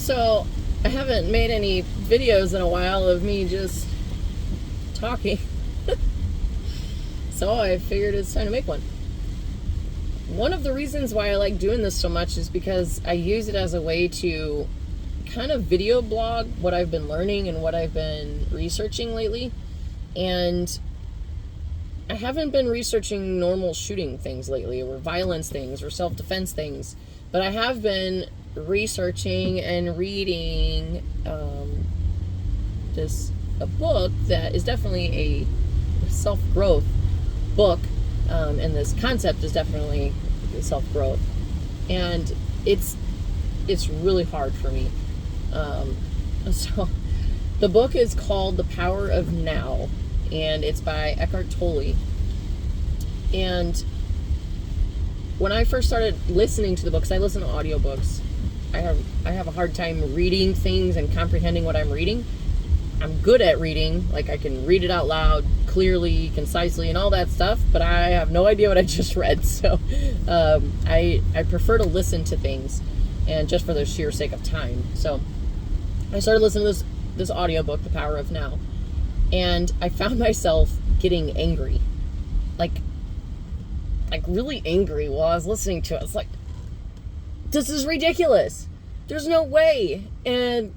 So, I haven't made any videos in a while of me just talking. So I figured it's time to make one. One of the reasons why I like doing this so much is because I use it as a way to kind of video blog what I've been learning and what I've been researching lately. And I haven't been researching normal shooting things lately, or violence things, or self-defense things, but I have been researching and reading a book that is definitely a self-growth book, and this concept is definitely self-growth, and it's really hard for me. So the book is called The Power of Now, and it's by Eckart Tolle. And when I first started listening to the books, I listen to audiobooks. I have a hard time reading things and comprehending what I'm reading. I'm good at reading, like I can read it out loud, clearly, concisely, and all that stuff, but I have no idea what I just read. So I prefer to listen to things, and just for the sheer sake of time. So I started listening to this audiobook, The Power of Now, and I found myself getting angry, like really angry while I was listening to it. It's like, this is ridiculous. There's no way. And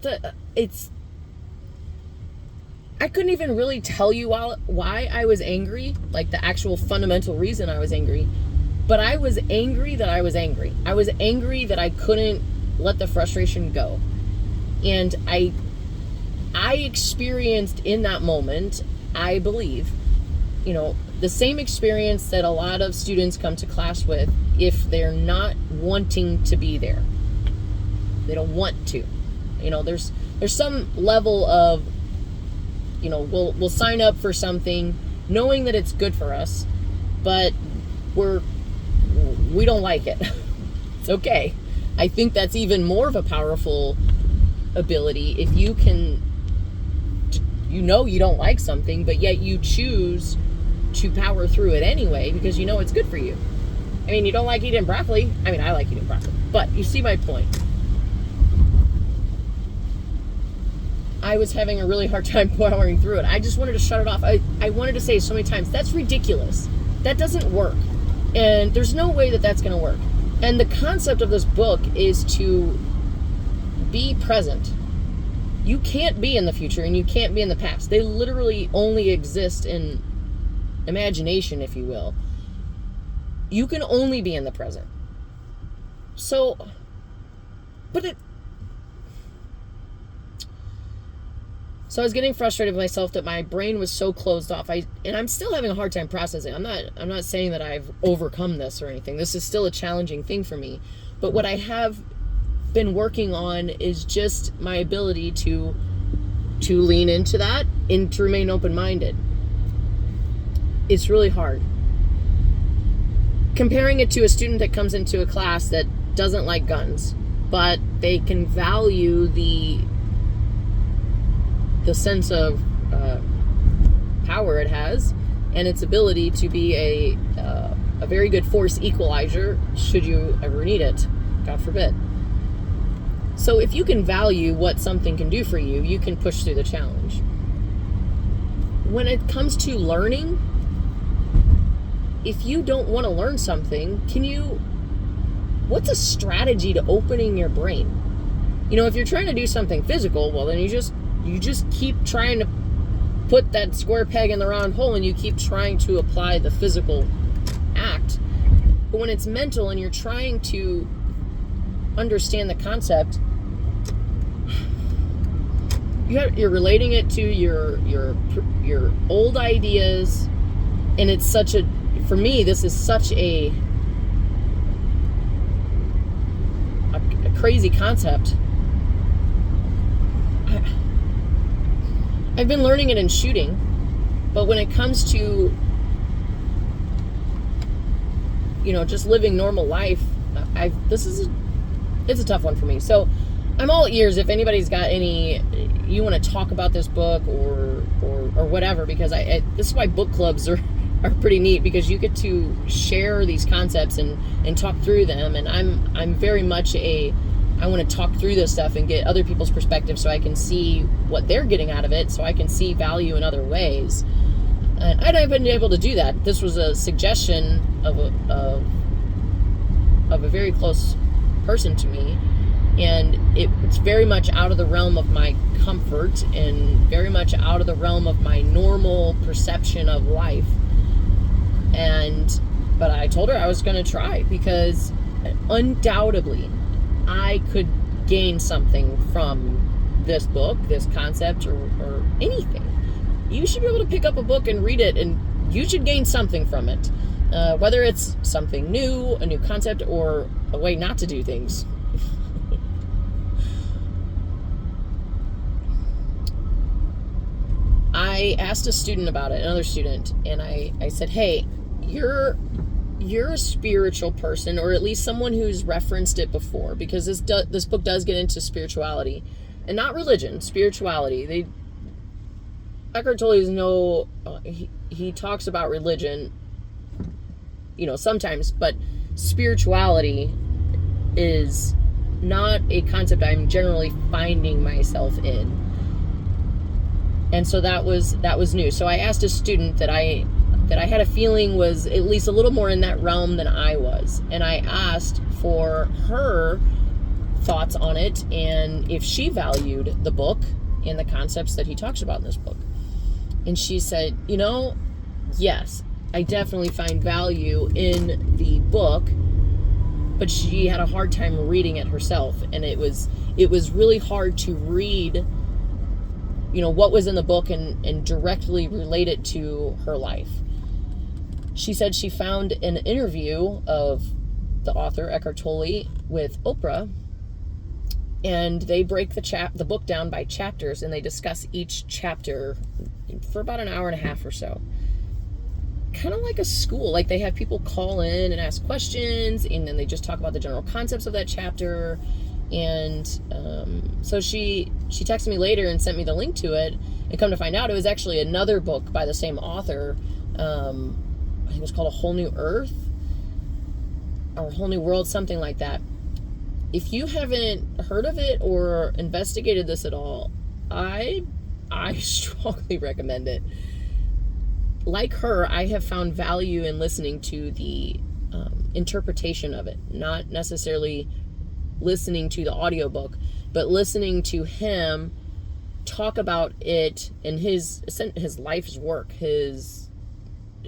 I couldn't even really tell you why I was angry, like the actual fundamental reason I was angry, but I was angry that I was angry. I was angry that I couldn't let the frustration go. And I experienced in that moment, I believe, the same experience that a lot of students come to class with if they're not wanting to be there. They don't want to. There's some level of, we'll sign up for something knowing that it's good for us, but we don't like it. It's okay. I think that's even more of a powerful ability if you can, you don't like something, but yet you choose to power through it anyway because it's good for you. I mean, you don't like eating broccoli. I mean, I like eating broccoli, but you see my point. I was having a really hard time powering through it. I just wanted to shut it off. I wanted to say so many times, that's ridiculous. That doesn't work. And there's no way that that's going to work. And the concept of this book is to be present. You can't be in the future and you can't be in the past. They literally only exist in imagination, if you will. You can only be in the present. So I was getting frustrated with myself that my brain was so closed off. And I'm still having a hard time processing. I'm not saying that I've overcome this or anything. This is still a challenging thing for me. But what I have been working on is just my ability to lean into that and to remain open-minded. It's really hard. Comparing it to a student that comes into a class that doesn't like guns, but they can value the sense of power it has and its ability to be a very good force equalizer should you ever need it, God forbid. So if you can value what something can do for you, you can push through the challenge. When it comes to learning, if you don't want to learn something, what's a strategy to opening your brain? If you're trying to do something physical, well, then you just keep trying to put that square peg in the round hole and you keep trying to apply the physical act. But when it's mental and you're trying to understand the concept, you're relating it to your old ideas, and it's for me, this is such a crazy concept. I've been learning it in shooting, but when it comes to, just living normal life, it's a tough one for me. So I'm all ears if anybody's got you want to talk about this book or whatever, because this is why book clubs are pretty neat, because you get to share these concepts and talk through them. And I'm very much a I want to talk through this stuff and get other people's perspective so I can see what they're getting out of it, so I can see value in other ways. And I haven't been able to do that. This was a suggestion of a very close person to me, and it's very much out of the realm of my comfort and very much out of the realm of my normal perception of life. But I told her I was going to try, because undoubtedly I could gain something from this book, this concept, or anything. You should be able to pick up a book and read it, and you should gain something from it. Whether it's something new, a new concept, or a way not to do things. I asked a student about it, another student, and I said, hey, you're a spiritual person, or at least someone who's referenced it before, because this book does get into spirituality, and not religion, spirituality. Eckart Tolle is he talks about religion, sometimes, but spirituality is not a concept I'm generally finding myself in. And so that was new. So I asked a student that I had a feeling was at least a little more in that realm than I was. And I asked for her thoughts on it and if she valued the book and the concepts that he talks about in this book. And she said, yes, I definitely find value in the book, but she had a hard time reading it herself. And it was really hard to read, what was in the book and directly relate it to her life. She said she found an interview of the author, Eckart Tolle, with Oprah, and they break the book down by chapters, and they discuss each chapter for about an hour and a half or so. Kind of like a school. Like, they have people call in and ask questions, and then they just talk about the general concepts of that chapter. And so she texted me later and sent me the link to it, and come to find out it was actually another book by the same author. I think it was called A Whole New Earth or A Whole New World, something like that. If you haven't heard of it or investigated this at all, I strongly recommend it. Like her, I have found value in listening to the interpretation of it, not necessarily listening to the audiobook, but listening to him talk about it and his life's work,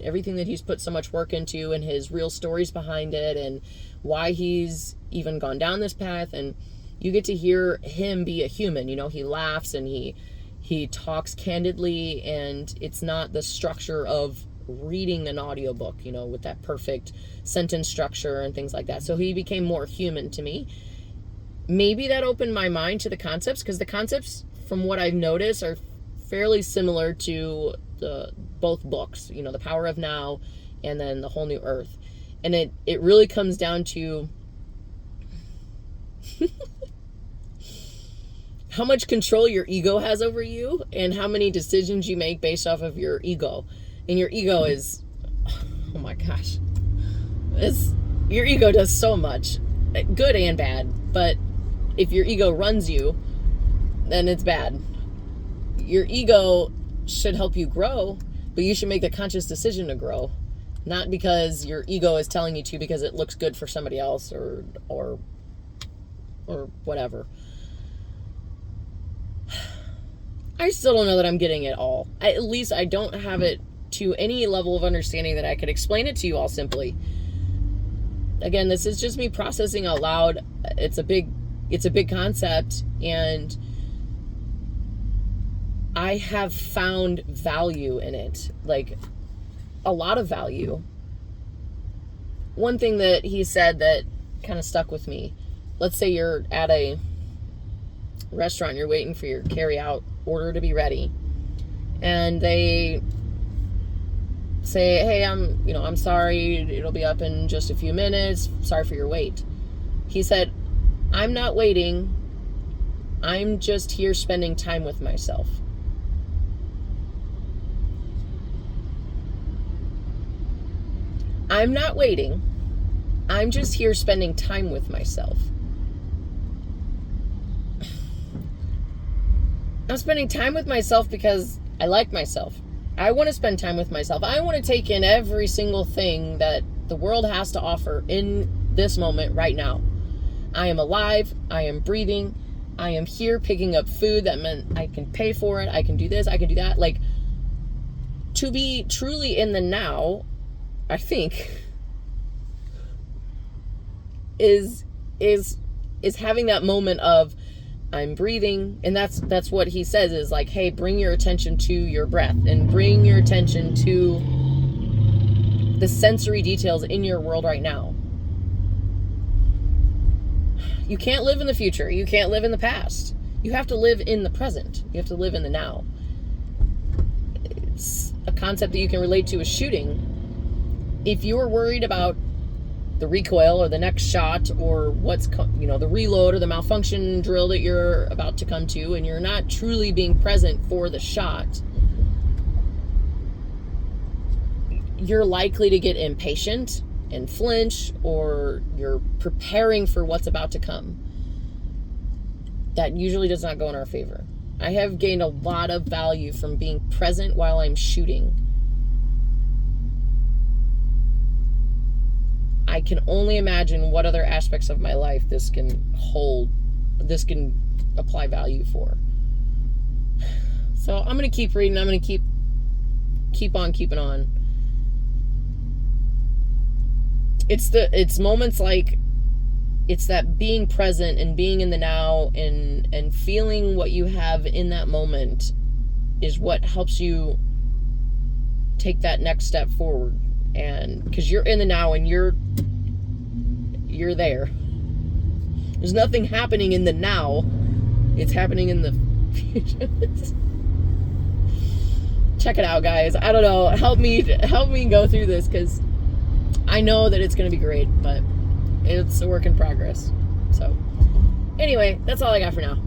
everything that he's put so much work into, and his real stories behind it, and why he's even gone down this path. And you get to hear him be a human. He laughs and he talks candidly, and it's not the structure of reading an audiobook, with that perfect sentence structure and things like that. So he became more human to me. Maybe that opened my mind to the concepts, because the concepts, from what I've noticed, are fairly similar to both books, The Power of Now and then The Whole New Earth. And it really comes down to how much control your ego has over you, and how many decisions you make based off of your ego. And your ego is, oh my gosh, your ego does so much, good and bad. But if your ego runs you, then it's bad. Your ego should help you grow, but you should make the conscious decision to grow, not because your ego is telling you to, because it looks good for somebody else or whatever. I still don't know that I'm getting it all. At least I don't have it to any level of understanding that I could explain it to you all simply. Again, this is just me processing out loud. It's a big concept, and I have found value in it, like a lot of value. One thing that he said that kind of stuck with me, let's say you're at a restaurant, you're waiting for your carry-out order to be ready, and they say, hey, I'm sorry, it'll be up in just a few minutes, sorry for your wait. He said, I'm not waiting, I'm just here spending time with myself. I'm not waiting, I'm just here spending time with myself. I'm spending time with myself because I like myself. I want to spend time with myself. I want to take in every single thing that the world has to offer in this moment right now. I am alive. I am breathing. I am here picking up food that meant I can pay for it. I can do this. I can do that. Like, to be truly in the now, I think, is having that moment of I'm breathing. And that's what he says is like, hey, bring your attention to your breath and bring your attention to the sensory details in your world right now. You can't live in the future. You can't live in the past. You have to live in the present. You have to live in the now. It's a concept that you can relate to is shooting. If you're worried about the recoil or the next shot or the reload or the malfunction drill that you're about to come to, and you're not truly being present for the shot, you're likely to get impatient and flinch, or you're preparing for what's about to come. That usually does not go in our favor. I have gained a lot of value from being present while I'm shooting. I can only imagine what other aspects of my life this can apply value for. So I'm going to keep reading. I'm going to keep on keeping on. It's moments like, it's that being present and being in the now and feeling what you have in that moment is what helps you take that next step forward. And because you're in the now and you're there. There's nothing happening in the now. It's happening in the future. Check it out, guys. I don't know. Help me go through this, because I know that it's going to be great, but it's a work in progress. So anyway, that's all I got for now.